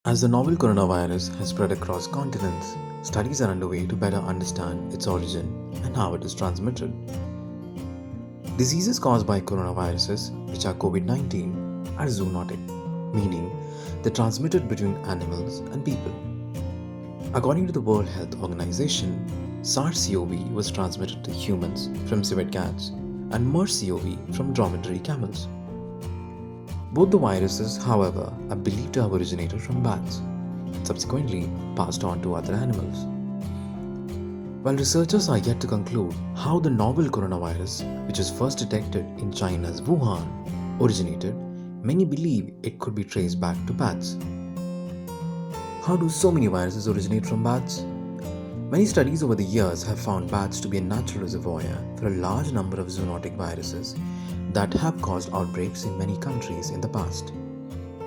As the novel coronavirus has spread across continents, studies are underway to better understand its origin and how it is transmitted. Diseases caused by coronaviruses, which are COVID 19, are zoonotic, meaning they're transmitted between animals and people. According to the World Health Organization, SARS-CoV was transmitted to humans from civet cats and MERS-CoV from dromedary camels. Both the viruses, however, are believed to have originated from bats and subsequently passed on to other animals. While researchers are yet to conclude how the novel coronavirus, which was first detected in China's Wuhan, originated, many believe it could be traced back to bats. How do so many viruses originate from bats? Many studies over the years have found bats to be a natural reservoir for a large number of zoonotic viruses that have caused outbreaks in many countries in the past.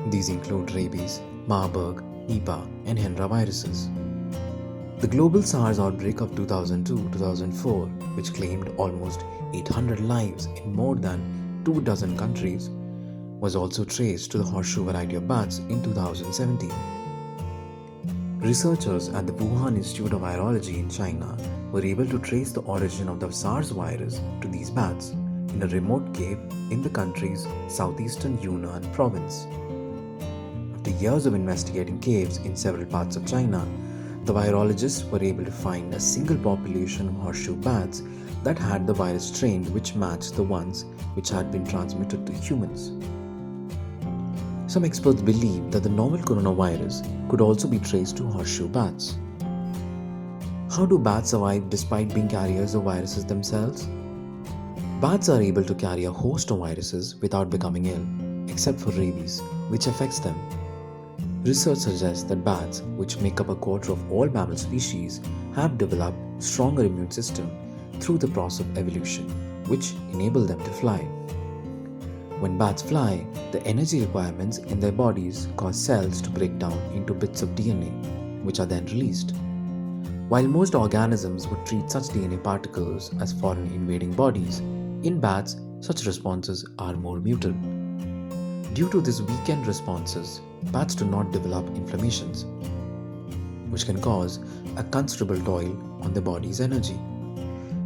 These include rabies, Marburg, Nipah, and Hendra viruses. The global SARS outbreak of 2002-2004, which claimed almost 800 lives in more than 24 countries, was also traced to the horseshoe variety of bats in 2017. Researchers at the Wuhan Institute of Virology in China were able to trace the origin of the SARS virus to these bats in a remote cave in the country's southeastern Yunnan province. After years of investigating caves in several parts of China, the virologists were able to find a single population of horseshoe bats that had the virus strain which matched the ones which had been transmitted to humans. Some experts believe that the novel coronavirus could also be traced to horseshoe bats. How do bats survive despite being carriers of viruses themselves? Bats are able to carry a host of viruses without becoming ill, except for rabies, which affects them. Research suggests that bats, which make up a quarter of all mammal species, have developed stronger immune system through the process of evolution, which enable them to fly. When bats fly, the energy requirements in their bodies cause cells to break down into bits of DNA, which are then released. While most organisms would treat such DNA particles as foreign invading bodies, in bats, such responses are more muted. Due to these weakened responses, bats do not develop inflammations, which can cause a considerable toll on the body's energy.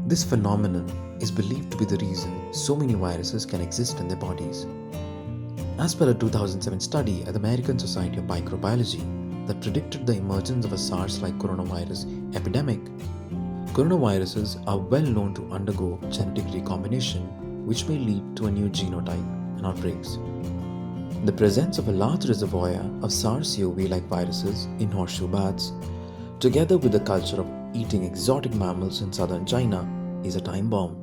This phenomenon is believed to be the reason so many viruses can exist in their bodies. As per a 2007 study at the American Society of Microbiology that predicted the emergence of a SARS-like coronavirus epidemic, coronaviruses are well known to undergo genetic recombination, which may lead to a new genotype and outbreaks. The presence of a large reservoir of SARS-CoV-like viruses in horseshoe bats, together with the culture of eating exotic mammals in southern China, is a time bomb.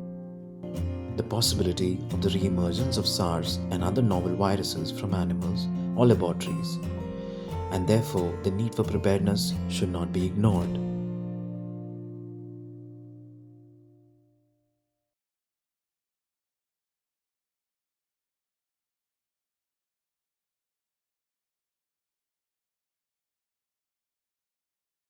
The possibility of the re-emergence of SARS and other novel viruses from animals or laboratories, and therefore the need for preparedness should not be ignored.